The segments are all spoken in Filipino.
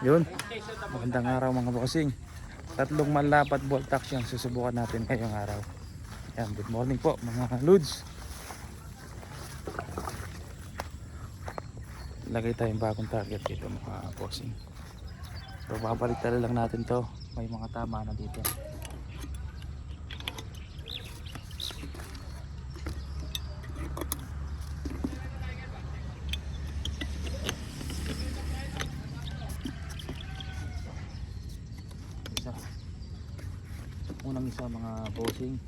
Yun, magandang araw mga bossing. Tatlong manlapat bolt action susubukan natin ngayong araw. Yan, good morning po mga lods. Lagay tayong bagong target dito mga bossing. So babalik tala lang natin to. May mga tama na dito. Unang isa mga bossing,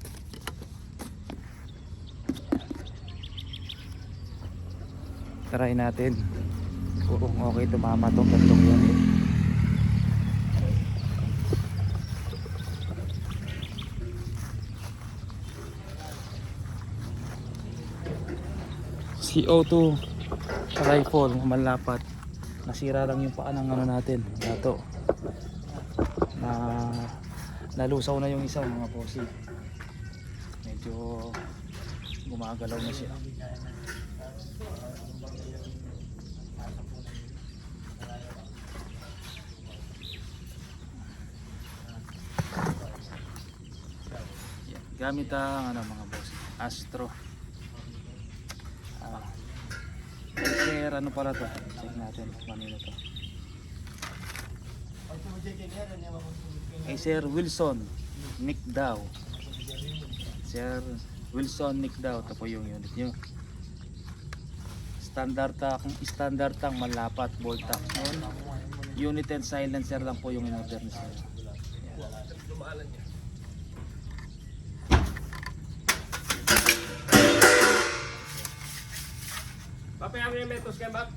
try natin kung okay tumama tong tatlong yan eh. CO2 rifle malapat, nasira lang yung paa ng ano natin dato na nalusaw na yung isa mga bossing, medyo gumagalaw na siya. Gamit ang ano mga bossing, Astro Acer, ano pala to, check natin kanino to. Acer Wilson Nick Dow, Acer Wilson Nick Dow, ito po yung unit nyo. Standard tang malapat bolt action unit and silencer lang po yung in-order niya. Papayang yung metros ka ba?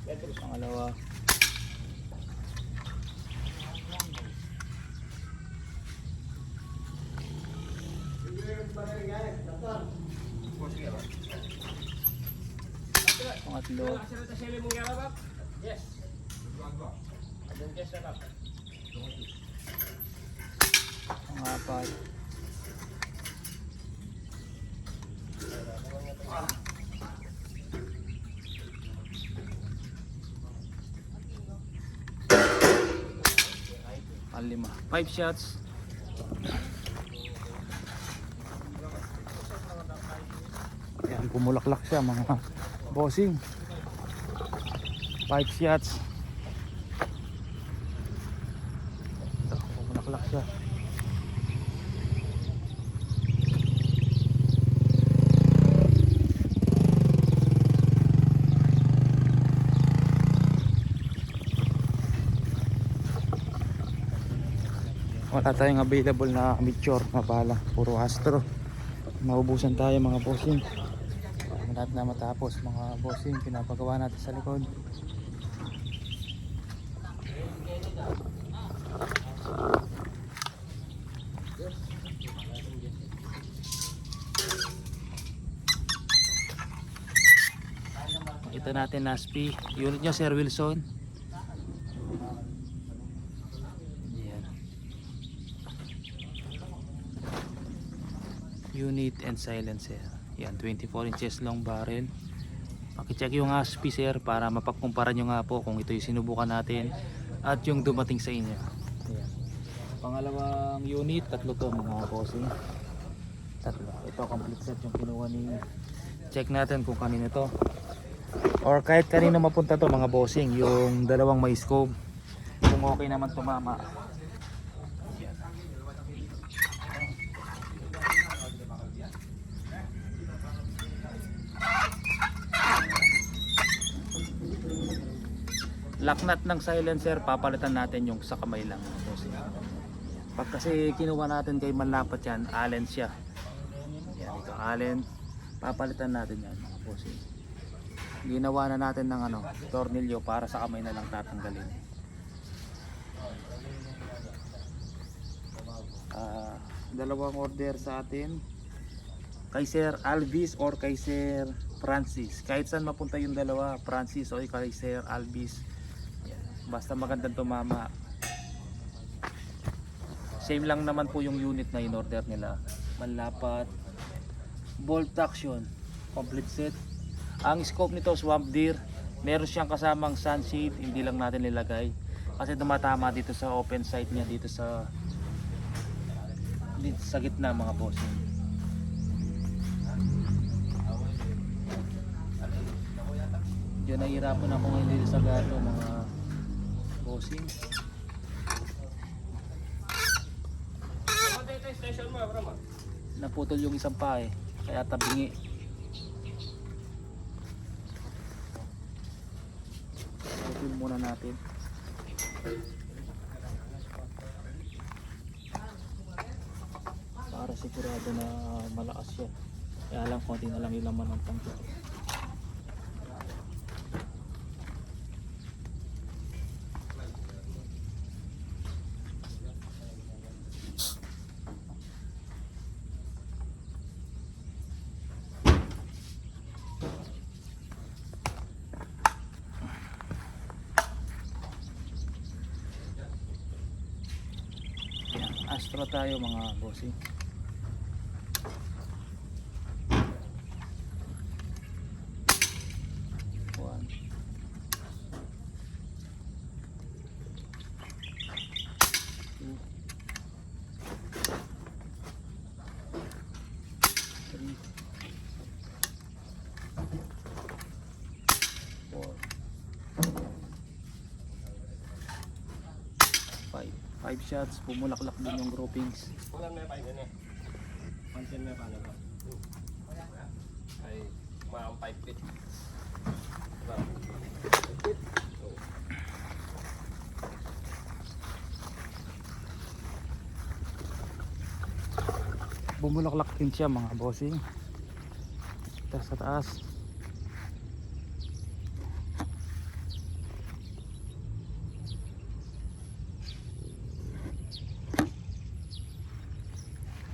Metros pangalawa. Pangatlo. Yes. Pangapat. Panglima. 5 shots. Yan, pumulaklak siya mga bossing. 5 shots. Ito, pumulaklak siya. Wala tayong available na mature na bala, puro Astro. Maubusan tayo mga bossing. Lahat na matapos mga bossing, pinapagawa natin sa likod. Ito natin Naspi, unit nyo Sir Wilson. Unit and silencer. Yan, 24 inches long barrel. Pakicheck yung ASP sir para mapagkumpara nyo nga po kung ito yung sinubukan natin at yung dumating sa inyo. Yan. Pangalawang unit, tatlo to mga bossing. Tatlo. Ito complete set yung kinuha ni. Check natin kung kanino to. Or kahit kanino mapunta to mga bossing. Yung dalawang may scope. Kung okay naman tumama. Locknut ng silencer, papalitan natin yung sa kamay lang. Pag kasi kinuha natin kay manlapat yan, Allen siya. Yan, ito Allen. Papalitan natin yan mga bossing. Ginawa na natin ng ano, tornilyo para sa kamay na lang tatanggalin. Dalawang order sa atin. Kay Sir Alvis or kay Sir Francis. Kahit saan mapunta yung dalawa, Francis o kay Sir Alvis. Basta magandang tumama. Same lang naman po yung unit na in-order nila. Manlapat, bolt action, complete set. Ang scope nito Swamp Deer, Meron siyang kasamang sunshade, hindi lang natin nilagay kasi tumatama dito sa open side niya, dito sa gitna mga bossing. Yun, nahihirapan ako ngayon dito sa gato mga bossing. Ano dito yung station mo, bro? Naputol yung isang pa eh, kaya tabingi. Putol muna natin para sigurado na malakas yan. Kaya lang konti na lang yung laman ng tank. Yan, Astro tayo mga bossing. One. Two. Three. Four. Five shots, pumulaklak din yung groupings. Ulan na pa yun eh. Pansin na paano ba? Ay, mga 5 feet. Diba? 5 feet. Bumulaklak din siya mga bossing. Taas sa taas.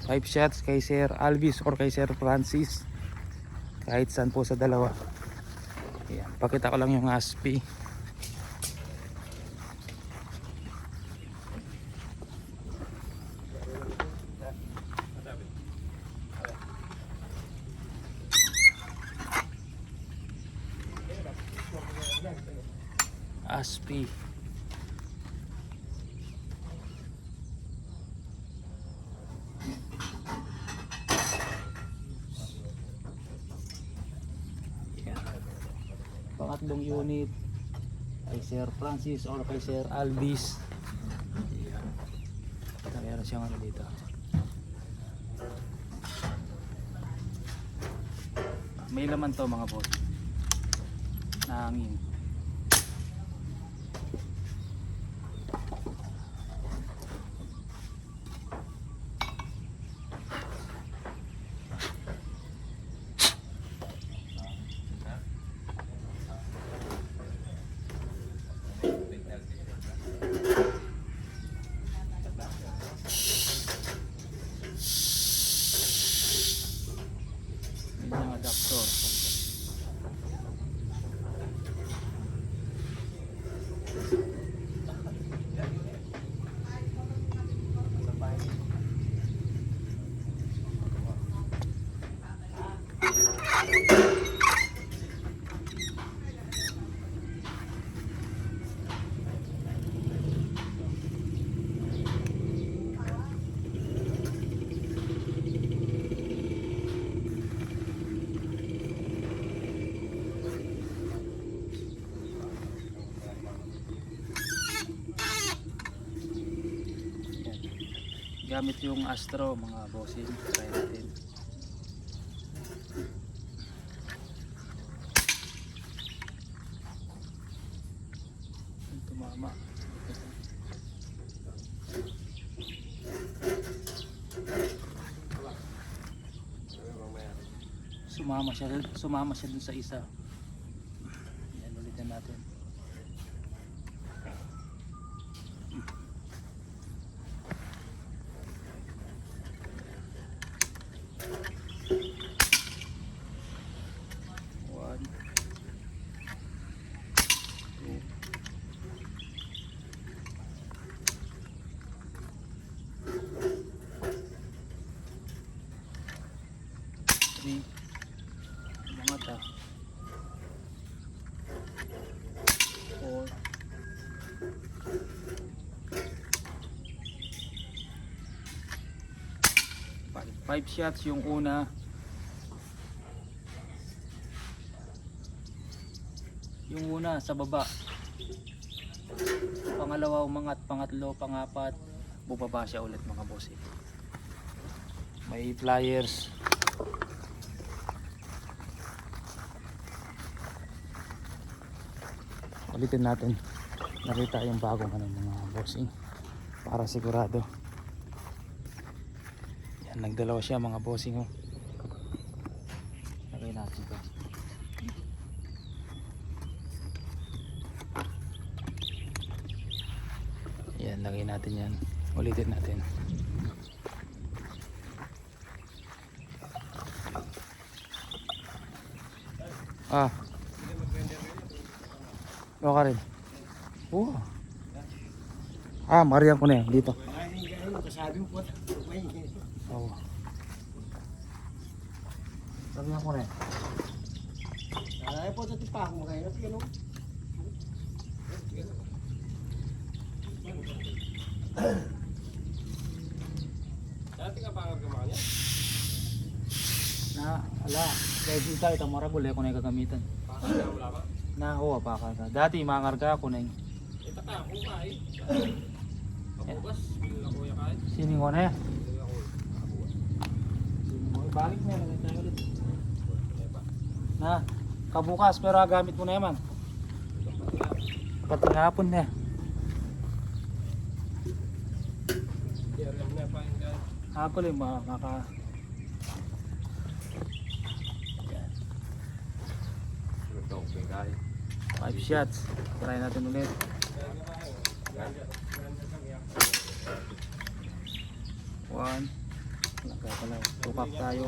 Five shots kay Sir Alvis or kay Sir Francis, kahit saan po sa dalawa. Ayan, pakita ko lang yung ASPI. ASPI. Pangatlong unit kay Sir Francis or kay Sir Alvis. Ayan. Meron siyang ano dito. May laman to mga boss. Nahangin. Yung adapter. Gamit yung Astro mga bossing. Try natin. Tumama. Sumama siya dun sa isa. Yan, ulitin natin. One, two, three, mga ta. 5 shots yung una. Yung una sa baba. Pangalawa umangat, pangatlo, pangapat, bubaba siya ulit mga bossing. May pliers. Ulitin natin. Nakita yung bagong mga bossing para sigurado. Yan, nagdalawa siya mga bossing. Oh. Lagay natin to. Yan, lagay natin yan. Ulitin natin. Ah. Baka rin. Oh. Ah, marian ko na yan dito. Kasabi mo po. Oo. Marian ko na yan. Ay po sa tipak mo kayo. Ano? Dati ka pa gumamit niya? Na, ala. Kaya dito ito maragol eh kung na gagamitan. Pakal ka wala ba? Na, oo, baka ka. Dati mangarga ako na yung Ito ka, ako ka eh. Pabukas, bilhin ako ya kahit. sining ko na yan. Bilhin ako eh. Balik na yan. Tayo ulit. Na, kabukas pero gamit mo na yaman. Pati nga hapon na. Alam na pa yung kahit. Hapon yung makaka... 5 shots. Try natin ulit. One. Nagkakalaw. Tukak tayo.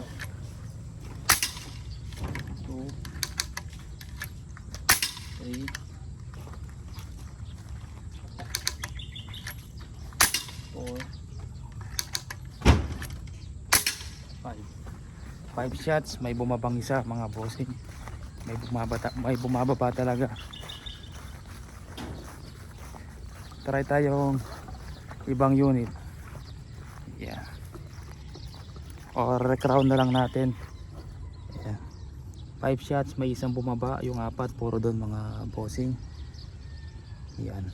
2 3 4 5 shots. May bumabang isa mga bossing. May bumababa talaga. Try tayong ibang unit. Yeah. Or recrown na lang natin. Yeah. 5 shots, may isang bumaba, yung 4 puro doon mga bossing. Yan.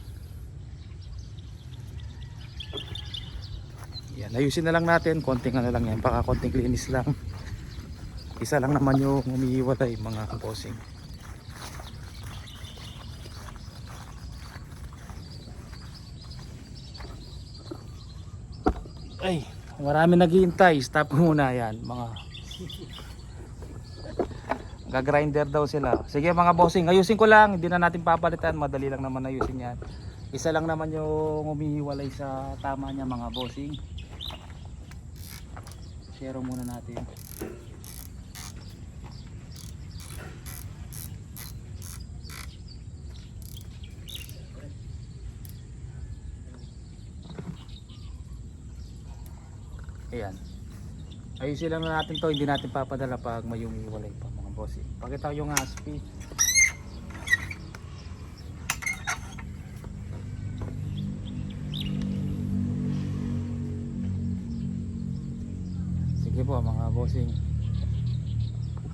Yan, ayusin na lang natin, konting ano lang yan, baka konting linis lang. Isa lang naman yung umiiwalay mga bossing. Ay, marami naghihintay. Stop muna yan mga gagrinder daw sila. Sige mga bossing, ayusin ko lang. Hindi na natin papalitan, madali lang naman ayusin yan. Isa lang naman yung umiiwalay sa tama niya mga bossing. Share muna natin. Ayan. Ayusin lang natin to, hindi natin papadala pag may umiiwalay pa mga bossing. Pakita ko yung ASPI. Sige po mga bossing.